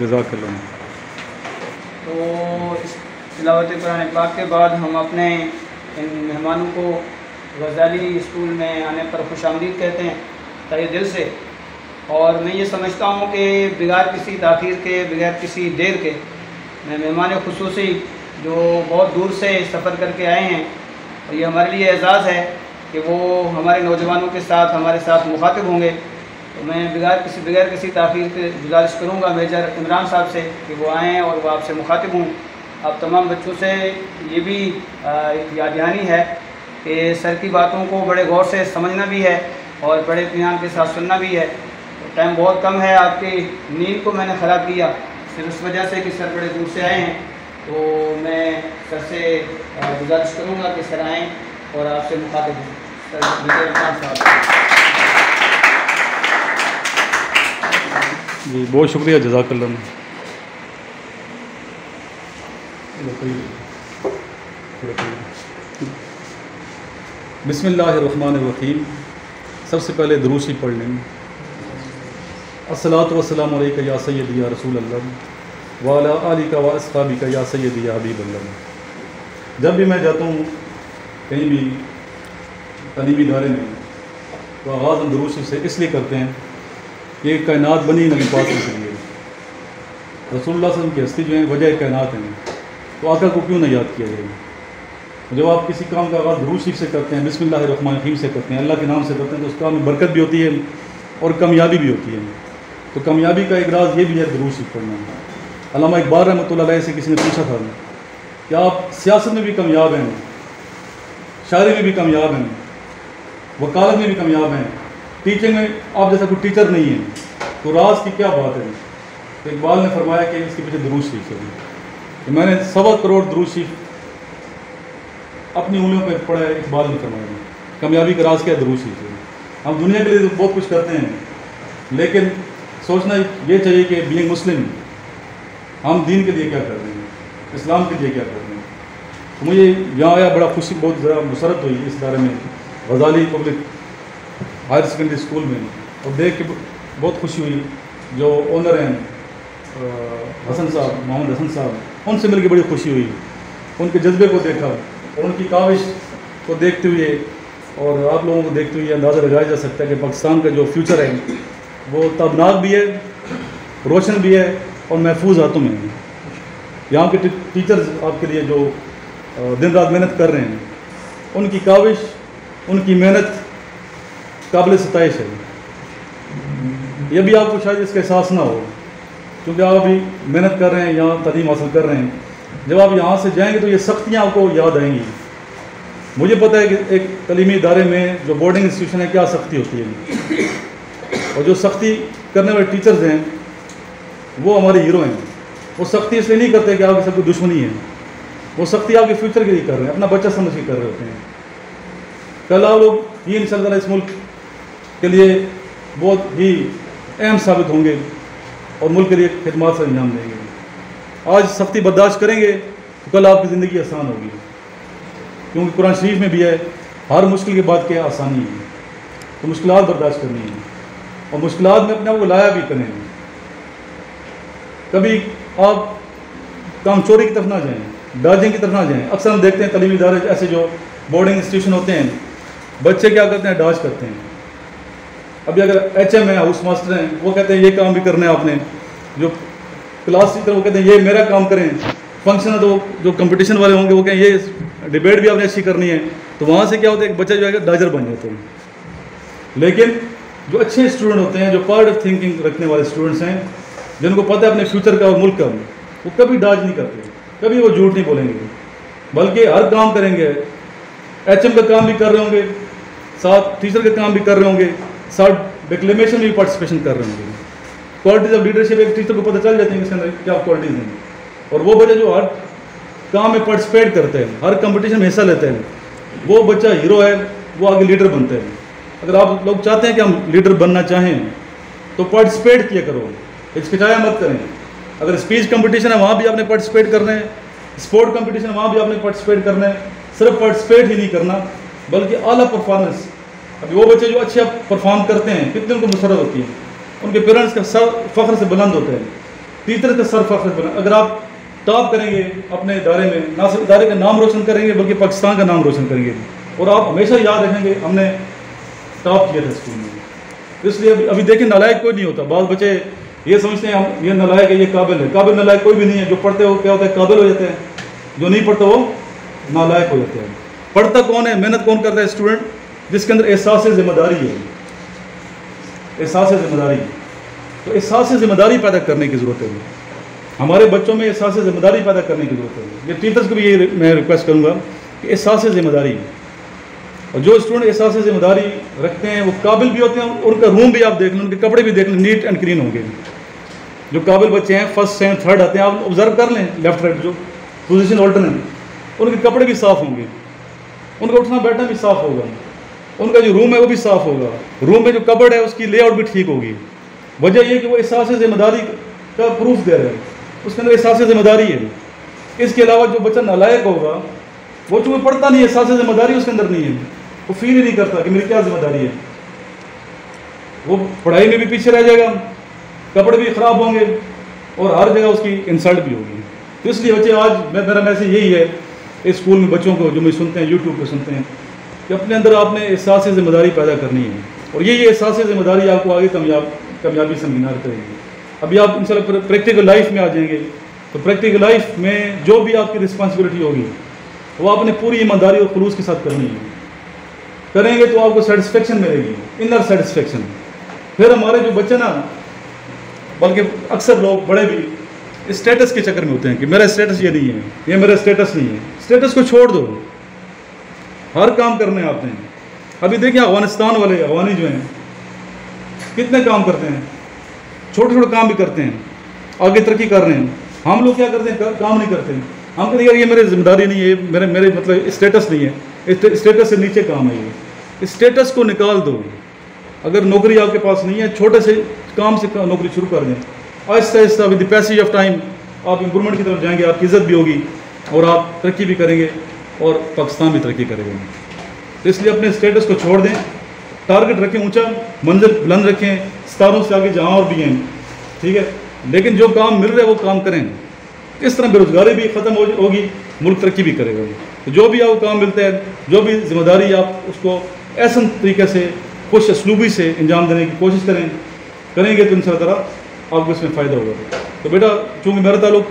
जज़ाकल्लाह। तो इस तिलावत कुरान पाक के बाद हम अपने इन मेहमानों को गज़ाली स्कूल में आने पर खुशामदीद कहते हैं तहे दिल से। और मैं ये समझता हूँ कि बगैर किसी ताख़ीर के, बगैर किसी देर के, मैं मेहमान खुसूसी जो बहुत दूर से सफ़र करके आए हैं, और ये हमारे लिए एज़ाज़ है कि वो हमारे नौजवानों के साथ हमारे साथ मुखातिब होंगे। तो मैं बगैर किसी ताख़ीर के गुजारिश करूँगा मेजर इमरान साहब से कि वो आएँ और वो आपसे मुखातिब हों। आप तमाम बच्चों से ये भी याद दहानी है कि सर की बातों को बड़े गौर से समझना भी है और बड़े इत्मीनान के साथ सुनना भी है। तो टाइम बहुत कम है, आपकी नींद को मैंने ख़राब किया सिर्फ उस वजह से कि सर बड़े दूर से आए हैं। तो मैं सर से गुजारिश करूँगा कि सर आएँ और आपसे मुखातिब हों। सर मेजर इमरान साहब जी, बहुत शुक्रिया, जज़ाकल्लाह। बिस्मिल्लाहिर्रहमानिर्रहीम। सबसे पहले दुरूद पढ़ लें। अस्सलातु वस्सलामु अलैका या सय्यदी या रसूल अल्लाह व अला आलिका व अस्हाबिका या सय्यदी या हबीब अल्लाह। जब भी मैं जाता हूँ कहीं भी तलीमी इदारे में, तो आगाज़ हम दुरूद से इसलिए करते हैं कि कायनात बनी नबी पाक के लिए। रसूलुल्लाह सल्लल्लाहु अलैहि वसल्लम की हस्ती जो है वजह कायनात है, तो आका को क्यों नहीं याद किया जाएगा। जब आप किसी काम का आगाज़ दुरूद शरीफ से करते हैं, बिस्मिल्लाहिर्रहमानिर्रहीम से करते हैं, अल्लाह के नाम से करते हैं, तो उस काम में बरकत भी होती है और कामयाबी भी होती है। तो कामयाबी का एक राज ये भी है दुरूद शरीफ पढ़ना। अल्लामा इकबाल रहमतुल्लाह अलैह से किसी ने पूछा था कि आप सियासत में भी कामयाब हैं, शायरी में भी कामयाब हैं, वकालत में भी कामयाब हैं, टीचिंग में आप जैसा कोई टीचर नहीं है, तो राज की क्या बात है। तो इकबाल ने फरमाया कि इसके पीछे दुरूद शरीफ है। तो मैंने 1.25 करोड़ दुरूद शरीफ अपनी उंगलियों पर पढ़ा है। इकबाल ने फरमाया कामयाबी का राज क्या है, दुरूद शरीफ है। हम दुनिया के लिए तो बहुत कुछ करते हैं, लेकिन सोचना ये चाहिए कि बीइंग मुस्लिम हम दीन के लिए क्या कर रहे हैं, इस्लाम के लिए क्या कर रहे हैं। तो मुझे यहाँ आया बड़ा खुशी, बहुत ज़्यादा मुसरत हुई इस इदारे में, Ghazali public higher secondary school में, और देख के बहुत खुशी हुई। जो ओनर हैं हसन साहब, मोहम्मद हसन साहब, उनसे मिलकर बड़ी खुशी हुई। उनके जज्बे को देखा और उनकी काविश को देखते हुए और आप लोगों को देखते हुए अंदाज़ा लगाया जा सकता है कि पाकिस्तान का जो फ्यूचर है वो तबनाक भी है, रोशन भी है और महफूज हाथों में है। यहाँ के टीचर्स आपके लिए जो दिन रात मेहनत कर रहे हैं, उनकी काविश, उनकी मेहनत काबिल सताइश है। ये भी आपको शायद इसका एहसास ना हो, क्योंकि आप अभी मेहनत कर रहे हैं, यहाँ तालीम हासिल कर रहे हैं। जब आप यहाँ से जाएंगे तो ये सख्तियाँ आपको याद आएंगी। मुझे पता है कि एक तलीमी इदारे में जो बोर्डिंग इंस्टीट्यूशन है क्या सख्ती होती है, और जो सख्ती करने वाले टीचर्स हैं वो हमारे हीरो हैं। वो सख्ती इसलिए नहीं करते कि आपकी सबकी दुश्मनी है, वो सख्ती आपके फ्यूचर के लिए कर रहे हैं, अपना बच्चा समझ के कर रहे होते हैं। कल आप लोग ये इंशाअल्लाह इस मुल्क के लिए बहुत ही अहम साबित होंगे और मुल्क के लिए खिदमत से अंजाम देंगे। आज सख्ती बर्दाश्त करेंगे तो कल आपकी ज़िंदगी आसान होगी, क्योंकि कुरान शरीफ में भी है हर मुश्किल के बाद क्या आसानी है। तो मुश्किलात बर्दाश्त करनी है और मुश्किलात में अपने आप को लाया भी करें। कभी आप काम चोरी की तरफ ना जाएं, डाजिंग की तरफ ना जाएं। अक्सर हम देखते हैं तलीमी इदारे ऐसे जो बोर्डिंग इंस्टीट्यूशन होते हैं, बच्चे क्या करते हैं, डाज करते हैं। अभी अगर HM है, हाउस मास्टर हैं, वो कहते हैं ये काम भी करना है आपने। जो क्लास टीचर वो कहते हैं ये मेरा काम करें। फंक्शन है तो जो कंपटीशन वाले होंगे वो कहें ये डिबेट भी आपने अच्छी करनी है। तो वहाँ से क्या होता है, एक बच्चा जो है डाजर बन जाता है। लेकिन जो अच्छे स्टूडेंट होते हैं, जो पॉजिटिव थिंकिंग रखने वाले स्टूडेंट्स हैं, जिनको पता है अपने फ्यूचर का और मुल्क का, वो कभी डाज नहीं करते, कभी वो झूठ नहीं बोलेंगे, बल्कि हर काम करेंगे। HM का काम भी कर रहे होंगे, साथ टीचर का काम भी कर रहे होंगे, साथ डिक्लेमेशन में भी पार्टिसिपेशन कर रहे होंगे। क्वालिटीज़ ऑफ लीडरशिप एक टीचर को पता चल जाती है कि इसके अंदर क्या क्वालिटीज़ हैं। और वो बच्चे जो हर काम में पार्टिसिपेट करते हैं, हर कंपटीशन में हिस्सा लेते हैं, वो बच्चा हीरो है, वो आगे लीडर बनते हैं। अगर आप लोग चाहते हैं कि हम लीडर बनना चाहें तो पार्टिसिपेट किया करो, हिचकिचाया मत करें। अगर स्पीच कंपटीशन है वहाँ भी आपने पार्टिसिपेट करना है, स्पोर्ट कंपटीशन है वहाँ भी आपने पार्टिसिपेट करना है। सिर्फ पार्टिसिपेट ही नहीं करना बल्कि आला परफॉर्मेंस। अभी वो बच्चे जो अच्छे परफॉर्म करते हैं कितने उनको मुसरत होती है, उनके पेरेंट्स का सर फ़ख्र से बुलंद होता है, टीचर का सर फ़ख्र से बुलंद। अगर आप टॉप करेंगे अपने इदारे में, ना सिर्फ इदारे का नाम रोशन करेंगे बल्कि पाकिस्तान का नाम रोशन करेंगे, और आप हमेशा याद रखेंगे हमने टॉप किया था स्कूल में। इसलिए अभी देखिए नालायक कोई नहीं होता। बहुत बच्चे ये समझते हैं हम ये नालायक है, ये काबिल है। काबिल नालायक कोई भी नहीं है। जो पढ़ते हो क्या होता है, काबिल हो जाते हैं, जो नहीं पढ़ते वो नालायक हो जाते हैं। पढ़ता कौन है, मेहनत कौन करता है? स्टूडेंट जिसके अंदर एहसास जिम्मेदारी है, एहसास जिम्मेदारी। तो एहसास जिम्मेदारी पैदा करने की ज़रूरत है, हमारे बच्चों में एहसास जिम्मेदारी पैदा करने की ज़रूरत है। ये टीचर्स को भी ये मैं रिक्वेस्ट करूँगा कि एहसास जिम्मेदारी, और जो स्टूडेंट एहसास जिम्मेदारी रखते हैं वो काबिल भी होते हैं। उनका रूम भी आप देख लें, उनके कपड़े भी देख लें, नीट एंड क्लीन होंगे। जो काबिल बच्चे हैं फर्स्ट सेकंड थर्ड आते हैं, आप ऑब्जर्व कर लें लेफ्ट राइट जो पोजीशन होल्डर हैं, उनके कपड़े भी साफ़ होंगे, उनका उठना बैठना भी साफ़ होगा, उनका जो रूम है वो भी साफ़ होगा, रूम में जो कबर्ड है उसकी लेआउट भी ठीक होगी। वजह ये कि वो एहसास जिम्मेदारी का प्रूफ दे रहे हैं, उसके अंदर एहसास जिम्मेदारी है। इसके अलावा जो बच्चा नालायक होगा वो चूँकि पढ़ता नहीं, एहसास जिम्मेदारी उसके अंदर नहीं है, वो फील ही नहीं करता कि मेरी क्या जिम्मेदारी है, वो पढ़ाई में भी पीछे रह जाएगा, कपड़े भी ख़राब होंगे और हर जगह उसकी इंसल्ट भी होगी। तो इसलिए बच्चे आज मेरा मैसेज यही है इस स्कूल में बच्चों को जो मैं सुनते हैं यूट्यूब पे सुनते हैं कि अपने अंदर आपने एहसास जिम्मेदारी पैदा करनी है, और ये एहसास जिम्मेदारी आपको आगे कामयाबी से मीनार करेगी। अभी आप इंशाल्लाह प्रैक्टिकल लाइफ में आ जाएंगे, तो प्रैक्टिकल लाइफ में जो भी आपकी रिस्पॉन्सिबिलिटी होगी वो आपने पूरी ईमानदारी और खुलूस के साथ करनी है। करेंगे तो आपको सेटिस्फेक्शन मिलेगी, इनर सेटिस्फेक्शन। फिर हमारे जो बच्चे ना, बल्कि अक्सर लोग बड़े भी स्टेटस के चक्कर में होते हैं कि मेरा स्टेटस ये नहीं है, ये मेरा स्टेटस नहीं है। स्टेटस को छोड़ दो, हर काम करने आते हैं। अभी देखिए अफगानिस्तान वाले अफगानी जो हैं कितने काम करते हैं, छोटे छोटे काम भी करते हैं, आगे तरक्की कर रहे हैं। हम लोग क्या करते हैं, काम नहीं करते। हम कहते हैं यार ये मेरी जिम्मेदारी नहीं है, मेरे मतलब स्टेटस नहीं है, स्टेटस से नीचे काम है ये। स्टेटस को निकाल दो। अगर नौकरी आपके पास नहीं है, छोटे से काम से नौकरी शुरू कर दें। Aahista Aahista with the passage of time आप इंप्रूवमेंट की तरफ जाएंगे, आपकी इज़्ज़त भी होगी और आप तरक्की भी करेंगे और पाकिस्तान भी तरक्की करेगा। तो इसलिए अपने स्टेटस को छोड़ दें, टारगेट रखें ऊंचा, मंजिल बुलंद रखें, सितारों से आगे जहाँ और भी हैं, ठीक है। लेकिन जो काम मिल रहा है वो काम करें। इस तरह बेरोजगारी भी ख़त्म होगी, मुल्क तरक्की भी करेगा। तो जो भी आपको काम मिलता है, जो भी जिम्मेदारी आप उसको ऐसा तरीके से खुश असलूबी से अंजाम देने की कोशिश करेंगे तो इंशाअल्लाह आपको इसमें फ़ायदा होगा। तो बेटा चूँकि मेरा ताल्लुक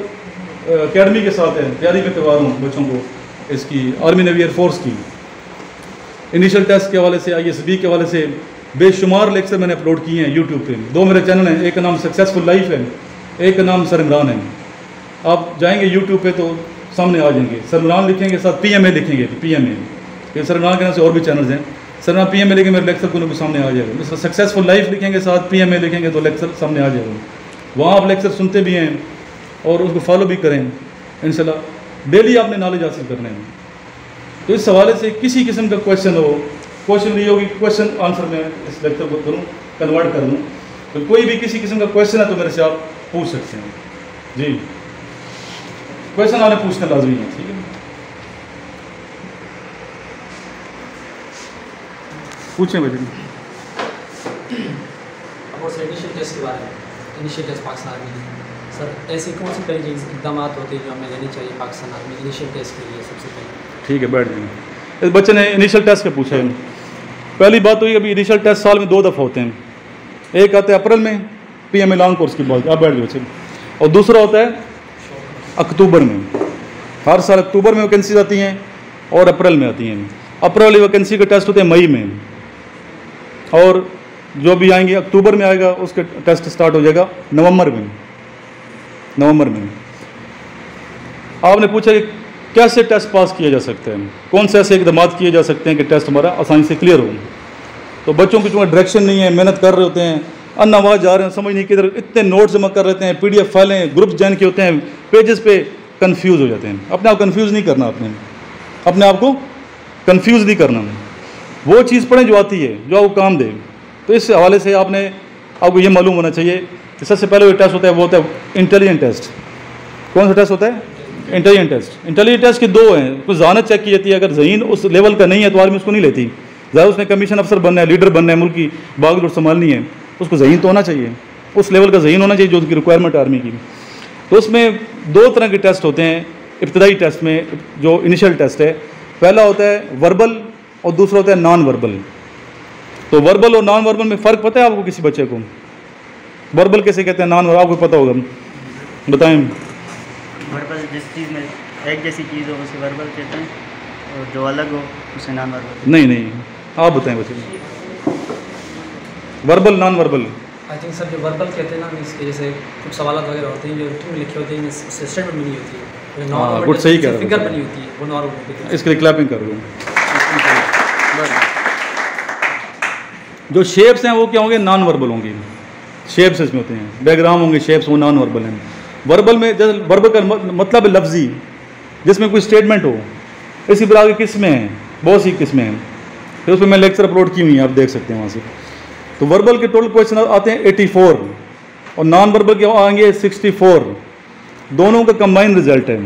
अकेडमी के साथ है, तैयारी में करवा रहा हूँ बच्चों को इसकी आर्मी नेवी एयरफोर्स की, इनिशियल टेस्ट के हवाले से, ISB के हवाले से बेशुमार लेक्चर मैंने अपलोड किए हैं यूट्यूब पे। 2 मेरे चैनल हैं, एक का नाम सक्सेसफुल लाइफ है, एक का नाम सर इमरान है। आप जाएंगे यूट्यूब पे तो सामने आ जाएंगे, सर इमरान लिखेंगे, साथ PMA लिखेंगे, PMA, ये सर इमरान के नाम से और भी चैनल्स हैं। सर इमरान PMA लिखेंगे, मेरे लेक्चर को सामने आ जाएगा। सक्सेसफुल लाइफ लिखेंगे, साथ PMA लिखेंगे तो लेक्चर सामने आ जाएगा। वहाँ आप लेक्चर सुनते भी हैं और उसको फॉलो भी करें। इंशाल्लाह डेली आपने नॉलेज हासिल करने हैं। तो इस हवाले से किसी किस्म का क्वेश्चन हो, क्वेश्चन नहीं होगी, क्वेश्चन आंसर में इस लेक्चर को करूँ, कन्वर्ट कर दूँ। तो कोई भी किसी किस्म का क्वेश्चन है तो मेरे से आप पूछ सकते हैं। जी, क्वेश्चन आपने पूछना लाजमी है, ठीक है। पूछें भाई। अब और इनिशियल टेस्ट के बारे में, initial test Pakistan army, sir ऐसे कौन से तरीके के इकदाम होते हैं जो हमें लेने चाहिए पाकिस्तान आर्मी इनिशियल टेस्ट के लिए? सबसे पहले ठीक है, बैठ जाइए। इस बच्चे ने इनिशियल टेस्ट का पूछा है। पहली बात तो ये, अभी इनिशियल टेस्ट साल में 2 दफ़ा होते हैं। एक आता है अप्रैल में PMA लॉन्ग कोर्स की बात, आप बैठ जाओ, और दूसरा होता है अक्टूबर में। हर साल अक्टूबर में वैकेंसीज आती हैं और अप्रैल में आती हैं। अप्रैल वाली वैकेंसी के टेस्ट होते हैं मई में, और जो भी आएंगे अक्टूबर में आएगा उसके टेस्ट स्टार्ट हो जाएगा नवंबर में। आपने पूछा कि कैसे टेस्ट पास किया जा सकता है, कौन से ऐसे इकदाम किए जा सकते हैं कि टेस्ट हमारा आसानी से क्लियर हो। तो बच्चों की चूँकि डायरेक्शन नहीं है, मेहनत कर रहे होते हैं, अन्नावाज जा रहे हैं, समझ नहीं किधर, इतने नोट्स जमा कर लेते हैं, PDF फाइलें ग्रुप्स ज्वाइन किए होते हैं, पेजेस पे कंफ्यूज हो जाते हैं। अपने आप कंफ्यूज नहीं करना, अपने आप को कंफ्यूज नहीं करना, वो चीज़ पढ़ें जो आती है, जो आपको काम दे। तो इस हवाले से आपको ये मालूम होना चाहिए कि सबसे पहले जो टेस्ट होता है वो होता है इंटेलिजेंट टेस्ट। कौन सा टेस्ट होता है? Intelligent test. इंटेलिजेंट टेस्ट के दो हैं, कुछ जहानत चेक की जाती है, अगर जहीन उस लेवल का नहीं है तो आदमी उसको नहीं लेती। ज़्यादा उसने कमीशन अफसर बनना है, लीडर बनना है, मुल्क की बागडोर संभालनी है, उसको जहीन तो होना चाहिए, उस लेवल का जहीन होना चाहिए जो उसकी रिक्वायरमेंट आर्मी की। तो उसमें दो तरह के टेस्ट होते हैं इब्तदाई टेस्ट में, जो इनिशियल टेस्ट है। पहला होता है वर्बल और दूसरा होता है नॉन वर्बल। तो वर्बल और नॉन वर्बल में फ़र्क पता है आपको? किसी बच्चे को वर्बल कैसे कहते हैं, नॉन वर्बल आपको पता होगा, बताएं। वर्बल जिस चीज़ में एक जैसी चीज़ हो उसे वर्बल कहते हैं, और जो अलग हो उसे नॉन वर्बल। नहीं, आप बताएं बच्चे, verbal non verbal. I think sir जो वर्बल कहते हैं ना, इसके जैसे कुछ सवाल वगैरह होते हैं जो रिटन में लिखे होते हैं, स्टेटमेंट में नहीं होती है, हाँ, गुड, सही कह रहे हो, फिगर बनी होती है, वो नॉर्मल। इसके लिए क्लैपिंग कर दूँ। जो शेप्स हैं वो क्या होंगे? नॉन वर्बल होंगे। शेप्स इसमें होते हैं, डायग्राम होंगे, शेप्स, वो नॉन वर्बल हैं। वर्बल में जैसे वर्बल का मतलब है लफ्जी, जिसमें कोई स्टेटमेंट हो। इसी प्रकार की किस्में हैं, बहुत सी किस्में हैं, फिर उसमें मैं लेक्चर अपलोड की हुई हैं, आप देख सकते हैं वहाँ से। तो वर्बल के टोटल क्वेश्चन आते हैं 84 और नॉन वर्बल के आएंगे 64। दोनों का कंबाइन रिजल्ट है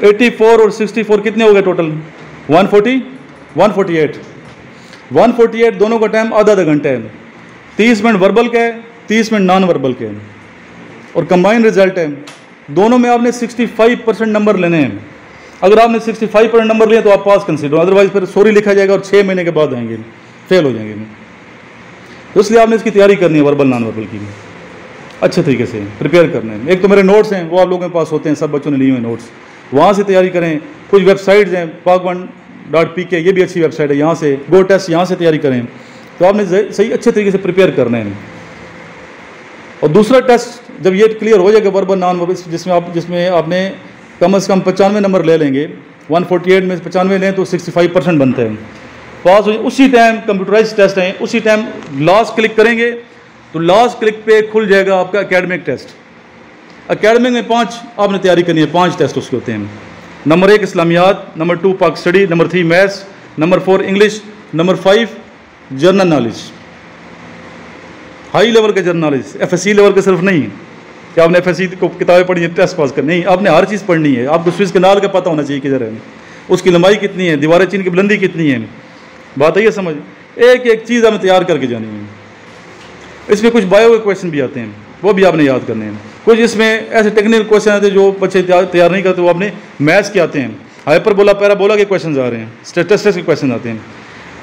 84 और 64। कितने हो गए टोटल? 148। 148 दोनों का टाइम आधा घंटा है। 30 मिनट वर्बल का है, 30 मिनट नॉन वर्बल के हैं, और कंबाइन रिजल्ट है। दोनों में आपने 65% नंबर लेने हैं। अगर आपने 65% नंबर लिए तो आप पास कंसीडर, अदरवाइज फिर सॉरी लिखा जाएगा और 6 महीने के बाद आएंगे, फेल हो जाएंगे। तो इसलिए आपने इसकी तैयारी करनी है, वर्बल नॉन वर्बल की अच्छे तरीके से प्रिपेयर करना है। एक तो मेरे नोट्स हैं, वो आप लोगों के पास होते हैं, सब बच्चों ने लिए हुए नोट्स, वहाँ से तैयारी करें। कुछ वेबसाइट्स हैं, pak1.pk, ये भी अच्छी वेबसाइट है, यहाँ से गो टेस्ट, यहाँ से तैयारी करें। तो आपने सही अच्छे तरीके से प्रिपेयर करना है। और दूसरा टेस्ट जब ये क्लियर हो जाएगा वर्बल नॉन वर्बल, जिसमें आपने कम से कम 95 नंबर ले लेंगे, 148 में 95 लें तो 65% बनता है, पास हो। उसी टाइम कंप्यूटराइज टेस्ट हैं, उसी टाइम लास्ट क्लिक करेंगे तो लास्ट क्लिक पे खुल जाएगा आपका एकेडमिक टेस्ट। एकेडमिक में 5 आपने तैयारी करनी है, 5 टेस्ट उसके होते हैं। नंबर 1 इस्लामियात, नंबर 2 पाक study, number 3 maths, number 4 English, number 5 general knowledge, high level का जनरल नॉलेज, FSC लेवल का सिर्फ नहीं कि आपने FSC को किताबें पढ़ी है टेस्ट पास कर, नहीं, आपने हर चीज़ पढ़नी है। आपको स्विस कनाल का पता होना चाहिए किधर है, उसकी लंबाई कितनी है, दीवार चीन की बुलंदी कितनी है, बात है ये समझ। एक एक चीज़ हमें तैयार करके जानी है। इसमें कुछ बायो के क्वेश्चन भी आते हैं, वो भी आपने याद करने हैं। कुछ इसमें ऐसे टेक्निकल क्वेश्चन आते हैं जो बच्चे तैयार नहीं करते, वो आपने मैथ्स के आते हैं, हाइपरबोला पैराबोला के क्वेश्चन आ रहे हैं, स्टैटिस्टिक्स के क्वेश्चन आते हैं।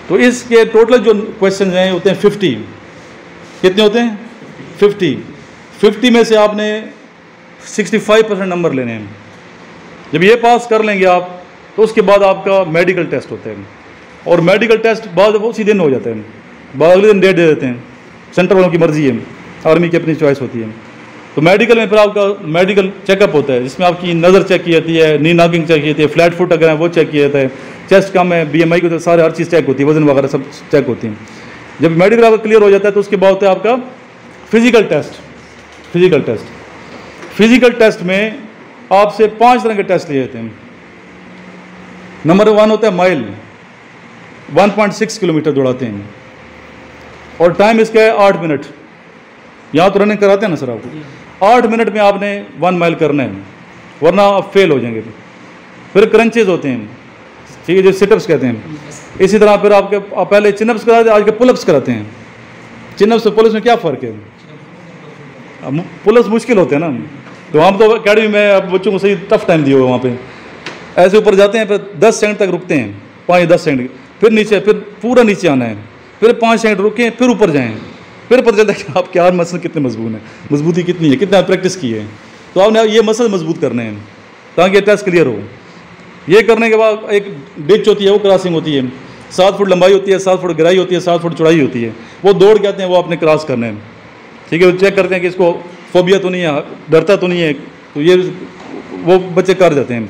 तो इसके टोटल जो क्वेश्चन हैं होते हैं 50। कितने होते हैं? 50 में से आपने 65% नंबर लेने हैं। जब ये पास कर लेंगे आप तो उसके बाद आपका मेडिकल टेस्ट होता है, और मेडिकल टेस्ट बाद उसी दिन हो जाता है, बाद अगले दिन डेट दे देते हैं, सेंटर वालों की मर्जी है, आर्मी की अपनी चॉइस होती है। तो मेडिकल में फिर आपका मेडिकल चेकअप होता है, जिसमें आपकी नज़र चेक की जाती है, नी नॉकिंग चेक की जाती है, फ्लैट फुट अगर है वो चेक किया जाता है, चेस्ट कम है, BMI को तो सारे हर चीज़ चेक होती है, वजन वगैरह सब चेक होती है। जब मेडिकल आपका क्लियर हो जाता है तो उसके बाद होता है आपका फिजिकल टेस्ट। फिजिकल टेस्ट में आपसे 5 तरह के टेस्ट लिए जाते हैं। नंबर 1 होता है माइल, 1.6 किलोमीटर दौड़ाते हैं, और टाइम इसका है 8 मिनट। यहाँ तो रनिंग कराते हैं ना सर आपको, 8 मिनट में आपने 1 माइल करना है, वरना आप फेल हो जाएंगे। फिर क्रंचेज होते हैं, ठीक है, जो सिटअप्स कहते हैं। इसी तरह फिर आप पहले चिनअप्स कराते, आज के पुलअप्स कराते हैं। चिनअप्स से पुलअप्स में क्या फ़र्क है? पुलअप्स मुश्किल होते हैं ना, तो हम तो अकेडमी में अब बच्चों को सही टफ टाइम दिए हुए, वहाँ पे ऐसे ऊपर जाते हैं, फिर 10 सेकंड तक रुकते हैं, 5-10 सेकंड, फिर नीचे, फिर पूरा नीचे आना है, फिर 5 सेकंड रुकें, फिर ऊपर जाएँ, फिर पता चलता है कि आपके यार मसल कितने मजबूत हैं, मजबूती कितनी है, कितना प्रैक्टिस की है। तो आपने ये मसल मजबूत करने हैं ताकि टेस्ट क्लियर हो। ये करने के बाद एक डिच होती है, वो क्रॉसिंग होती है, 7 फुट लंबाई होती है, 7 फुट गहराई होती है, 7 फुट चौड़ाई होती है। वो दौड़ के आते हैं, वो आपने क्रॉस करने हैं, ठीक है। वो चेक करते हैं कि इसको फोबिया तो नहीं है, डरता तो नहीं है, तो ये वो बच्चे कर जाते हैं।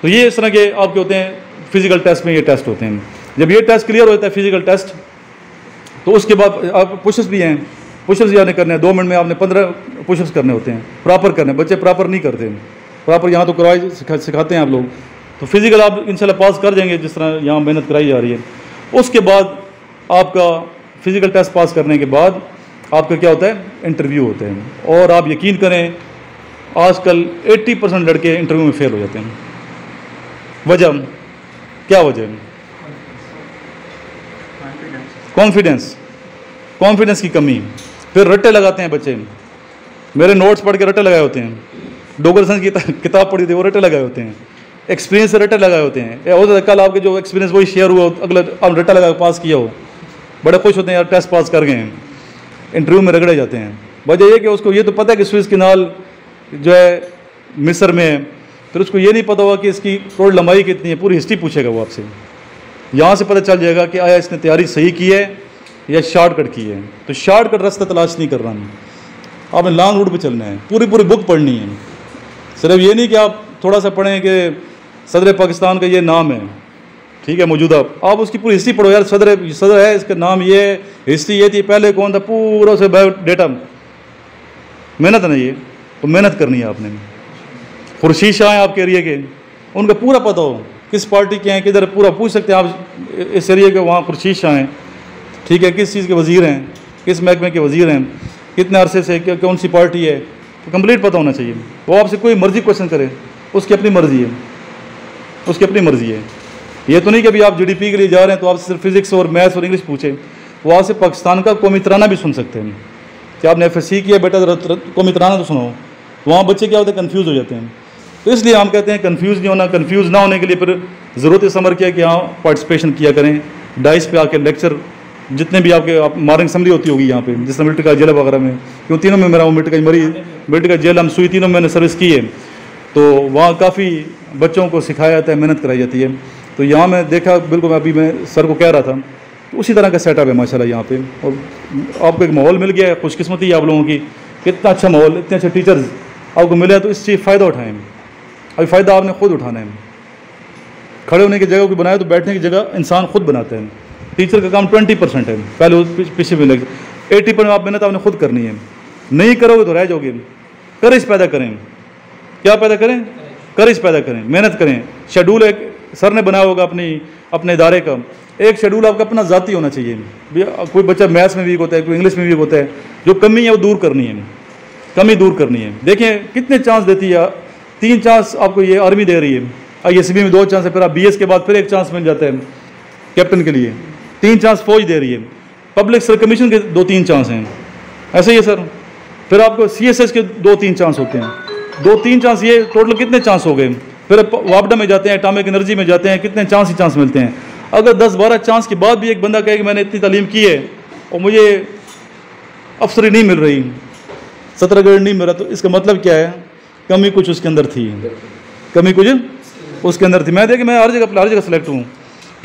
तो ये इस तरह के आपके होते हैं फिजिकल टेस्ट में, ये टेस्ट होते हैं। जब ये टेस्ट क्लियर होता है फिजिकल टेस्ट, तो उसके बाद आप पुशअप्स भी हैं, पुशअप्स यानी करने हैं, 2 मिनट में आपने 15 पुशअप्स करने होते हैं, प्रॉपर करने। बच्चे प्रॉपर नहीं करते हैं, प्रॉपर यहाँ तो करवाई सिखाते हैं आप लोग। तो फिज़िकल आप इंशाल्लाह पास कर जाएंगे जिस तरह यहाँ मेहनत कराई जा रही है। उसके बाद आपका फ़िज़िकल टेस्ट पास करने के बाद आपका क्या होता है, इंटरव्यू होते हैं। और आप यकीन करें आजकल 80% लड़के इंटरव्यू में फ़ेल हो जाते हैं। वजह क्या वजह है? कॉन्फिडेंस की कमी। फिर रट्टे लगाते हैं बच्चे। मेरे नोट्स पढ़ के रट्टे लगाए होते हैं, डोगरसन की किताब पढ़ी थी वो रट्टे लगाए होते हैं, एक्सपीरियंस से रट्टे लगाए होते हैं। हो सकता है कल आपके जो एक्सपीरियंस वही शेयर हुआ अगले आप रट्टा लगा पास किया हो, बड़े खुश होते हैं यार टेस्ट पास कर गए हैं। इंटरव्यू में रगड़े जाते हैं। वजह ये कि उसको ये तो पता है कि स्विस कैनाल जो है मिस्र में है, फिर उसको ये नहीं पता होगा कि इसकी टोटल लंबाई कितनी है, पूरी हिस्ट्री पूछेगा वो आपसे। यहाँ से पता चल जाएगा कि आया इसने तैयारी सही की है या शॉर्टकट की है। तो शॉर्टकट रास्ता तलाश नहीं कर रहा हूँ, आपने लॉन्ग रूट पे चलना है, पूरी बुक पढ़नी है। सिर्फ ये नहीं कि आप थोड़ा सा पढ़ें कि सदर पाकिस्तान का ये नाम है, ठीक है मौजूदा, आप उसकी पूरी हिस्ट्री पढ़ो। यार सदर है, इसका नाम ये है, हिस्ट्री ये थी, पहले कौन था, पूरा से बायोडाटा। मेहनत है ना ये, तो मेहनत करनी है आपने। खुर्शीद शाह हैं आपके एरिया के, उनका पूरा पता हो किस पार्टी के हैं, किधर, पूरा पूछ सकते हैं आप इस एरिया के। वहाँ खुर्शीद शाह हैं, ठीक है, किस चीज़ के वज़ीर हैं, किस महकमे के वज़ीर हैं, कितने अरसे से, कौन सी पार्टी है, तो कंप्लीट पता होना चाहिए। वो आपसे कोई मर्जी क्वेश्चन करे, उसकी अपनी मर्जी है, उसकी अपनी मर्जी है। ये तो नहीं कि अभी आप GDP के लिए जा रहे हैं तो आपसे सिर्फ फिजिक्स और मैथ्स और इंग्लिश पूछे। वो आपसे पाकिस्तान का कौमी तराना भी सुन सकते हैं कि आपने FSC किया बेटा, कौमी तराना तो सुनो। वहाँ बच्चे क्या होते हैं, कन्फ्यूज़ हो जाते हैं। तो इसलिए हम कहते हैं कन्फ्यूज़ नहीं होना। कन्फ्यूज़ ना होने के लिए फिर ज़रूरत है समर किया कि हाँ पार्टिसिपेशन किया करें, डाइस पे आके लेक्चर जितने भी आपके मॉर्निंग असम्बली होती होगी यहाँ पे, जिस तरह मिलिट्री का जेल वगैरह में, क्यों तीनों में मेरा वो मिलिट्री का जेल हम सुई तीनों में मैंने सर्विस की है, तो वहाँ काफ़ी बच्चों को सिखाया जाता है, मेहनत कराई जाती है। तो यहाँ मैं देखा, बिल्कुल अभी मैं सर को कह रहा था, उसी तरह का सेटअप है माशाल्लाह यहाँ पे। और आपको एक माहौल मिल गया है, खुशकिस्मती है आप लोगों की, कितना अच्छा माहौल, इतने अच्छे टीचर्स आपको मिले, तो इस चीज़ फ़ायदा उठाएँ। अभी फ़ायदा आपने खुद उठाना है। खड़े होने की जगह को बनाए तो बैठने की जगह इंसान खुद बनाता है। टीचर का काम 20% है, पहले पीछे भी लगे, 80% आप मेहनत आपने खुद करनी है। नहीं करोगे तो रह जाओगे। करेज पैदा करें। क्या पैदा करें? करेज पैदा करें, मेहनत करें। शेड्यूल एक सर ने बनाया होगा अपने इदारे का, एक शेड्यूल आपका अपना ज़ाती होना चाहिए। कोई बच्चा मैथ्स में वीक होता है, कोई इंग्लिश में वीक होता है, जो कमी है वो दूर करनी है, कमी दूर करनी है। देखें कितने चांस देती है, 3 चांस आपको ये आर्मी दे रही है, ISB में 2 चांस है, फिर आप BS के बाद फिर 1 चांस मिल जाता है कैप्टन के लिए, 3 चांस फौज दे रही है, पब्लिक सर्विस कमीशन के 2-3 चांस हैं, ऐसे ही है सर। फिर आपको CSS के 2-3 चांस होते हैं, 2-3 चांस, ये टोटल कितने चांस हो गए। फिर वापडा में जाते हैं, एटॉमिक एनर्जी में जाते हैं, कितने चांस ही चांस मिलते हैं। अगर 10-12 चांस के बाद भी एक बंदा कहे कि मैंने इतनी तालीम की है और मुझे अफसरी नहीं मिल रही, 17 ग्रेड नहीं मिल रहा, तो इसका मतलब क्या है, कमी कुछ उसके अंदर थी, कमी कुछ उसके अंदर थी। मैं देखिए मैं हर जगह सेलेक्ट हूँ।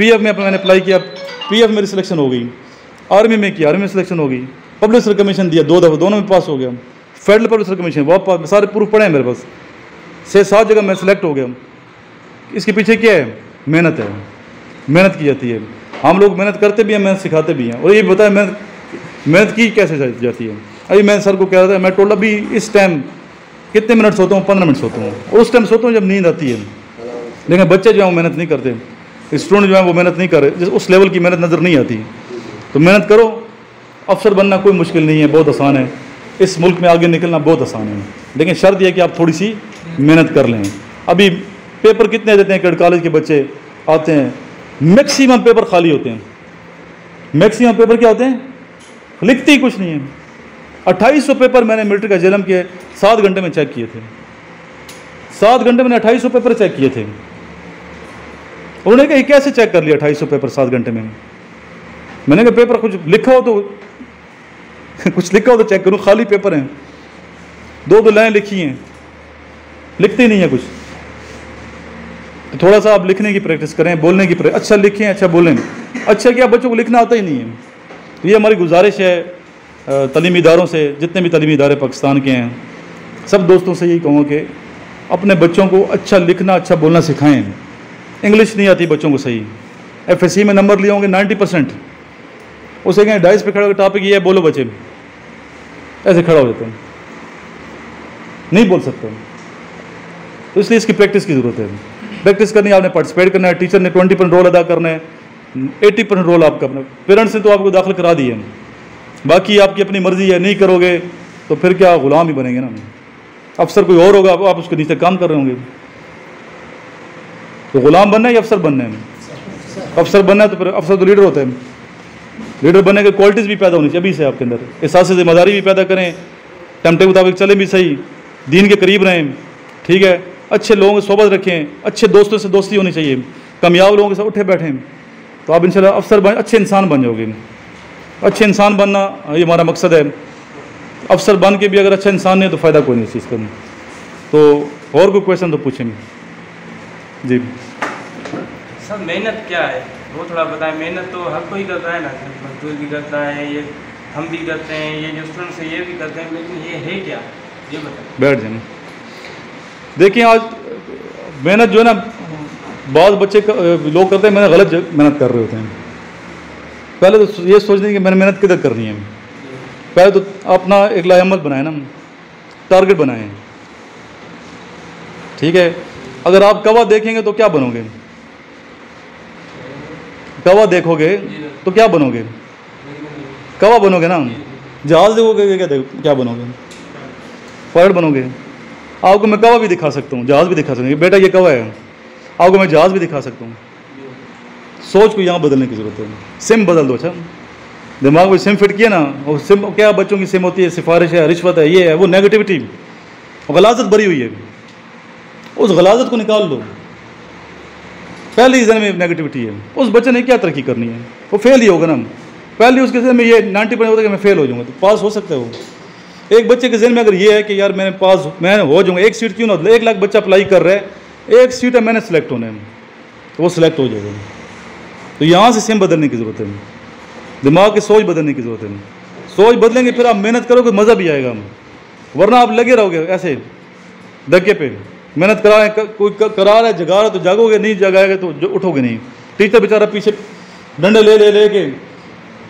PF में मैंने अप्लाई किया, PF मेरी सिलेक्शन हो गई, आर्मी में किया, आर्मी में सिलेक्शन हो गई, पब्लिक सर्विस कमीशन दिया 2 दफ़ा, दोनों में पास हो गया, फेडरल पब्लिक सर्विस कमीशन वापस, सारे प्रूफ पड़े हैं मेरे पास, 6-7 जगह मैं सिलेक्ट हो गया। इसके पीछे क्या है? मेहनत है, मेहनत की जाती है। हम लोग मेहनत करते भी हैं, मेहनत सिखाते भी हैं। और ये बताया मेहनत की कैसे जाती है। अभी मैं सर को कह रहा था, मैं टोटल अभी इस टाइम कितने मिनट सोता हूँ, 15 मिनट सोता हूँ, और उस टाइम सोता हूँ जब नींद आती है। लेकिन बच्चे जो हैं वो मेहनत नहीं करते, स्टूडेंट जो हैं वो मेहनत नहीं कर रहे, उस लेवल की मेहनत नज़र नहीं आती। तो मेहनत करो। अफसर बनना कोई मुश्किल नहीं है, बहुत आसान है। इस मुल्क में आगे निकलना बहुत आसान है, लेकिन शर्त यह कि आप थोड़ी सी मेहनत कर लें। अभी पेपर कितने देते हैं, कॉलेज के बच्चे आते हैं, मैक्सिमम पेपर खाली होते हैं। मैक्सिमम पेपर क्या होते हैं? लिखते ही कुछ नहीं है। 2800 पेपर मैंने मिलिट्री का जेलम के 7 घंटे में चेक किए थे। 7 घंटे मैंने 2800 पेपर चेक किए थे। उन्होंने कहा कैसे चेक कर लिया 2800 पेपर 7 घंटे में? मैंने कहा पेपर कुछ लिखा हो तो कुछ लिखा हो तो चेक करूं, खाली पेपर हैं, 2 लाइन लिखी हैं, लिखते ही नहीं है कुछ। तो थोड़ा सा आप लिखने की प्रैक्टिस करें, बोलने की प्रैक्टिस, अच्छा लिखें, अच्छा बोलें। अच्छा क्या, बच्चों को लिखना आता ही नहीं है। तो ये हमारी गुजारिश है तालीमी इदारों से, जितने भी तालीमी इदारे पाकिस्तान के हैं, सब दोस्तों से यही कहूँ कि अपने बच्चों को अच्छा लिखना, अच्छा बोलना सिखाएं। इंग्लिश नहीं आती बच्चों को सही, FSC में नंबर लिए होंगे 90%, उसे कहें डाइस पे खड़ा टॉपिक ये है, बोलो बच्चे, ऐसे खड़ा हो जाता हूँ, नहीं बोल सकता हूँ। तो इसलिए इसकी प्रैक्टिस की ज़रूरत है। प्रैक्टिस करनी है, आपने पार्टिसिपेट करना है, टीचर ने 20% रोल अदा करना है, 80% रोल आपका अपना। पेरेंट्स ने तो आपको दाखिल करा दिए हैं, बाकी आपकी अपनी मर्जी है, नहीं करोगे तो फिर क्या गुलाम ही बनेंगे ना। अफसर कोई और होगा, आप उसके नीचे काम कर रहे होंगे। तो गुलाम बनना है या अफसर बनना है? अफसर बनना है तो फिर अफसर तो लीडर होता है। लीडर बनने की क्वालिटीज़ भी पैदा होनी चाहिए अभी से आपके अंदर, एहसास जिम्मेदारी भी पैदा करें, टाइम टेबल मुताबिक चलें भी सही, दीन के करीब रहें, ठीक है, अच्छे लोगों की सोबत रखें, अच्छे दोस्तों से दोस्ती होनी चाहिए, कामयाब लोगों के साथ उठे बैठें, तो आप इंशाल्लाह अफसर बन, अच्छे इंसान बन जाओगे। अच्छे इंसान बनना ये हमारा मकसद है। अफसर बन के भी अगर अच्छा इंसान नहीं है तो फ़ायदा कोई नहीं इस चीज़ का। तो और कोई क्वेश्चन तो पूछेंगे जी। सर मेहनत क्या है वो थोड़ा बताएं। मेहनत तो हर कोई करता है ना, मजदूर भी करता है, ये हम भी करते हैं, ये जो स्टूडेंट्स है ये भी करते हैं, लेकिन ये है क्या, ये बताएं। बैठ जाए। देखिए आज मेहनत जो है ना, बहुत बच्चे लोग करते हैं, मैंने गलत मेहनत कर रहे होते हैं। पहले तो ये सोचने की मैंने मेहनत किधर करनी है। पहले तो अपना एक लाहेमत बनाए ना, टारगेट बनाए, ठीक है। अगर आप कवा देखेंगे तो क्या बनोगे? कवा देखोगे तो क्या बनोगे? कवा बनोगे ना। जहाज देखोगे क्या बनोगे? पायलट बनोगे। आपको मैं कवा भी दिखा सकता हूँ, जहाज भी दिखा सकता हूँ, बेटा ये कवा है, आपको मैं जहाज भी दिखा सकता हूँ। सोच को यहाँ बदलने की ज़रूरत है। सिम बदल दो। अच्छा, दिमाग में सिम फिट किया ना, और सिम क्या बच्चों की सिम होती है, सिफारिश है, रिश्वत है, ये है वो, नेगेटिविटी और गलाजत भरी हुई है। उस गलाजत को निकाल दो। पहले ही जहन में नेगेटिविटी है, उस बच्चे ने क्या तरक्की करनी है? वो फेल ही होगा ना। पहले उसके जहन में ये 90% होता है कि मैं फेल हो जाऊँगा, तो पास हो सकता है वो। एक बच्चे के जहन में अगर ये है कि यार मैं हो जाऊँगा, एक सीट क्यों ना, 1 लाख बच्चा अप्लाई कर रहा है, एक सीट है मैंने सेलेक्ट होना है, तो वो सिलेक्ट हो जाएगा। तो यहाँ से सिम बदलने की ज़रूरत है, दिमाग की सोच बदलने की ज़रूरत है। सोच बदलेंगे फिर आप मेहनत करोगे, मज़ा भी आएगा। वरना आप लगे रहोगे ऐसे धक्के पे। मेहनत करा है, कोई करा रहा है, जगा रहा है तो जागोगे, नहीं जगाएगा तो उठोगे नहीं। टीचर बेचारा पीछे डंडे ले के,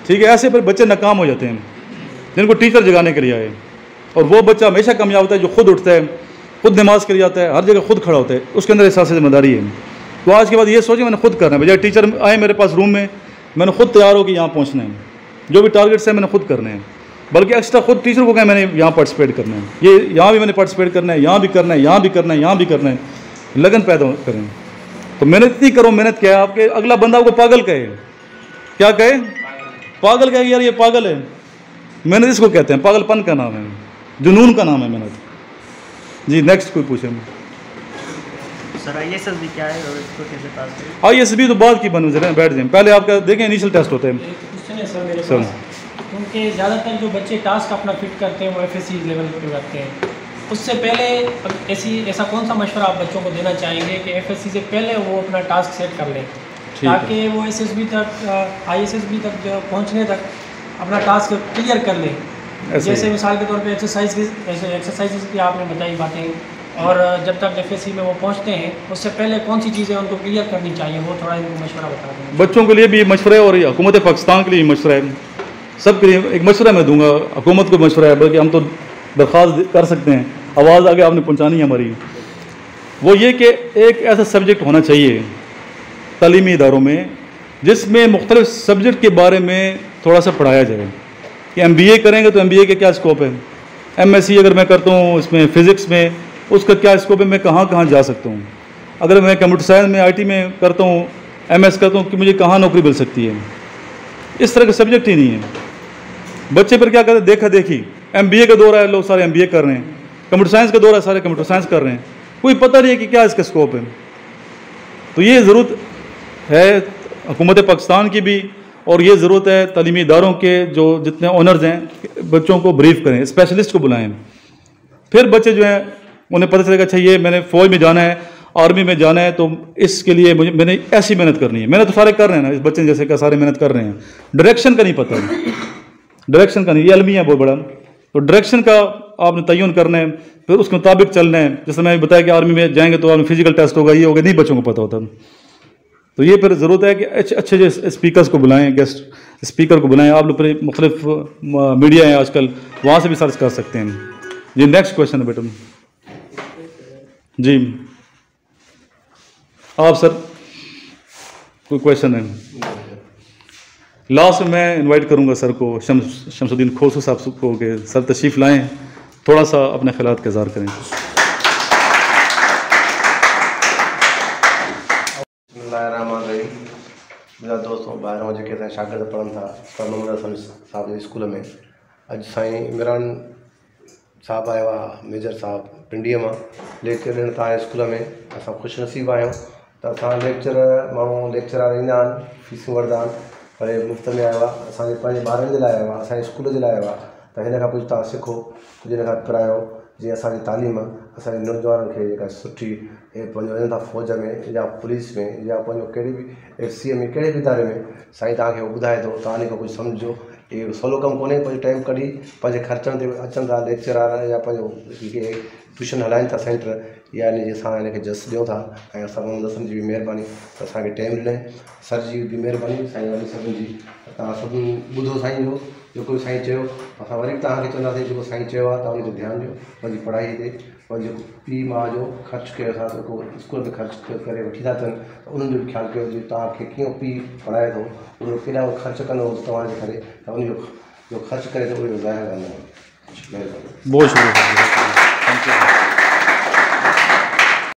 ठीक है, ऐसे फिर बच्चे नाकाम हो जाते हैं जिनको टीचर जगाने के लिए आए। और वो बच्चा हमेशा कामयाब होता है जो खुद उठता है, खुद नमाज के लिए जाता है, हर जगह खुद खड़ा होता है, उसके अंदर एहसास जिम्मेदारी है। तो आज के बाद ये सोचे मैंने खुद करना है, बजाय टीचर आए मेरे पास रूम में, मैंने खुद तैयार हो कि यहाँ पहुँचना है, जो भी टारगेट्स हैं मैंने खुद करने हैं। बल्कि एक्स्ट्रा खुद टीचर को कहा मैंने यहाँ पार्टिसिपेट करना है, ये यहाँ भी मैंने पार्टिसिपेट करना है, यहाँ भी करना है, यहाँ भी करना है, यहाँ भी करना है, लगन पैदा करें। तो मेहनत नहीं करो। मेहनत क्या है? आपके अगला बंदा आपको पागल कहे, क्या कहे? पागल कहे, यार ये पागल है। मेहनत इसको कहते हैं, पागलपन का नाम है, जुनून का नाम है मेहनत। जी नेक्स्ट कोई पूछे? सर ISS भी क्या है और इसको कैसे पास करें? ISS भी तो बाद की बन जरा बैठ जाए। पहले आपका देखें इनिशियल टेस्ट होते हैं। क्वेश्चन है सर मेरे पास, क्योंकि ज़्यादातर जो बच्चे टास्क अपना फिट करते हैं वो FSC लेवल पे करते हैं। उससे पहले ऐसा कौन सा मशवरा आप बच्चों को देना चाहेंगे कि FSC से पहले वो अपना टास्क सेट कर लें, ताकि वो SSB तक ISSB तक जो पहुँचने तक अपना टास्क क्लियर कर लें। जैसे मिसाल के तौर पे एक्सरसाइज की आपने बताई बातें, और जब तक FSC में वो पहुंचते हैं उससे पहले कौन सी चीज़ें उनको क्लियर करनी चाहिए, वो थोड़ा इनको मशवरा बता दें। बच्चों के लिए भी मशवरा है और हुकूमत पाकिस्तान के लिए भी मशवरा है, सबके लिए एक मशवरा मैं दूंगा। हुकूमत को मशवरा है, बल्कि हम तो दरख्वास्त कर सकते हैं, आवाज़ आगे आपने पहुँचानी है हमारी। वो ये कि एक ऐसा सब्जेक्ट होना चाहिए तालीमी इदारों में जिसमें मुख्तलिफ सब्जेक्ट के बारे में थोड़ा सा पढ़ाया जाए। कि MBA करेंगे तो MBA के क्या स्कोप है, MSc अगर मैं करता हूँ इसमें फ़िज़िक्स में उसका क्या स्कोप है, मैं कहाँ कहाँ जा सकता हूँ। अगर मैं कंप्यूटर साइंस में IT में करता हूँ, MS करता हूँ, कि मुझे कहाँ नौकरी मिल सकती है। इस तरह का सब्जेक्ट ही नहीं है। बच्चे पर क्या करते हैं, देखा देखी। MBA का दौर है, लोग सारे MBA कर रहे हैं, कंप्यूटर साइंस का दौर है, सारे कंप्यूटर साइंस कर रहे हैं, कोई पता नहीं है कि क्या इसका स्कोप है। तो ये ज़रूरत है हुकूमत पाकिस्तान की भी, और ये ज़रूरत है तालीमी इदारों के जो जितने ओनर्स हैं, बच्चों को ब्रीफ करें, स्पेशलिस्ट को बुलाएं। फिर बच्चे जो हैं उन्हें पता चलेगा अच्छा ये मैंने फ़ौज में जाना है, आर्मी में जाना है, तो इसके लिए मैंने ऐसी मेहनत करनी है। मेहनत तो सारे कर रहे हैं ना, इस बच्चे जैसे का सारे मेहनत कर रहे हैं, डायरेक्शन का नहीं पता है, डायरेक्शन का नहीं, ये अलमिया बहुत बड़ा। तो डायरेक्शन का आपने तयन करना है, फिर उसके मुताबिक चलना है। जैसे मैं बताया कि आर्मी में जाएंगे तो आपने फिजिकल टेस्ट होगा, ये होगा, नहीं बच्चों को पता होता। तो ये फिर ज़रूरत है कि अच्छे अच्छे स्पीकर्स को बुलाएं, गेस्ट स्पीकर को बुलाएं। आप लोग पूरे मुख्तलिफ मीडिया हैं आजकल, वहाँ से भी सर्च कर सकते हैं। जी नेक्स्ट क्वेश्चन है बेटा जी, आप सर कोई क्वेश्चन है? लास्ट में मैं इनवाइट करूंगा सर को, शमसुद्दीन खोसू साहब को, कि सर तशरीफ़ लाएं, थोड़ा सा अपने ख्यालात का इज़हार करें। मेरा दोस्तों ॿाहिरां जेके असांजा शागिर्द पढ़नि था सर मोहम्मद हसन साहब जे स्कूल में, अॼु साईं इमरान साहब आया हुआ, मेजर साहब पिंडीअ मां लेक्चर ॾियण था स्कूल में। असां ख़ुशि नसीब आहियूं त असां लेक्चर माण्हू लेक्चरार ईंदा आहिनि, फीसूं वठंदा आहिनि, पर मुफ़्त में आयो आहे, असांजे पंहिंजे ॿारनि जे लाइ आयो आहे, असांजे स्कूल जे लाइ आयो आहे। त हिन खां कुझु तव्हां सिखो, कुझु हिन खां करायो, जीअं असांजी तालीम असांजे नौजवाननि खे जेका सुठी पंहिंजो वञनि था फ़ौज में या पुलिस में या पंहिंजो कहिड़ी बि FC में कहिड़े बि इदारे में, साईं तव्हांखे ॿुधाए थो, तव्हां इन खां कुझु सम्झो। इहो सवलो कमु कोन्हे, पंहिंजो टाइम कढी पंहिंजे ख़र्चनि ते अचनि था लेक्चरार या पंहिंजो जेके ट्यूशन हलाइनि था सेंटर, या इन जे असां हिनखे जस ॾियूं था। ऐं असां मोहम्मद हसन जी बि महिरबानी त असांखे टाइम ॾिनई, सर जी बि महिरबानी, साईं वारी सभिनी जी। तव्हां सभिनी ॿुधो साईं जो जेको साईं चयो, असां वरी बि तव्हांखे चवंदासीं जेको साईं चयो आहे तव्हां उन ते ध्यानु ॾियो, पंहिंजी पढ़ाई ते, पंहिंजो पीउ माउ जो ख़र्चु कयो था, जेको स्कूल में ख़र्चु करे वठी था अचनि, त उन्हनि जो बि ख़्यालु कयो, जीअं तव्हांखे कीअं पीउ पढ़ाए थो, उन केॾा ख़र्चु कंदो तव्हांजे करे, त उनजो ख़र्चु करे त उहो ज़ाया कंदो। महिरबानी, बहुत शुक्रिया।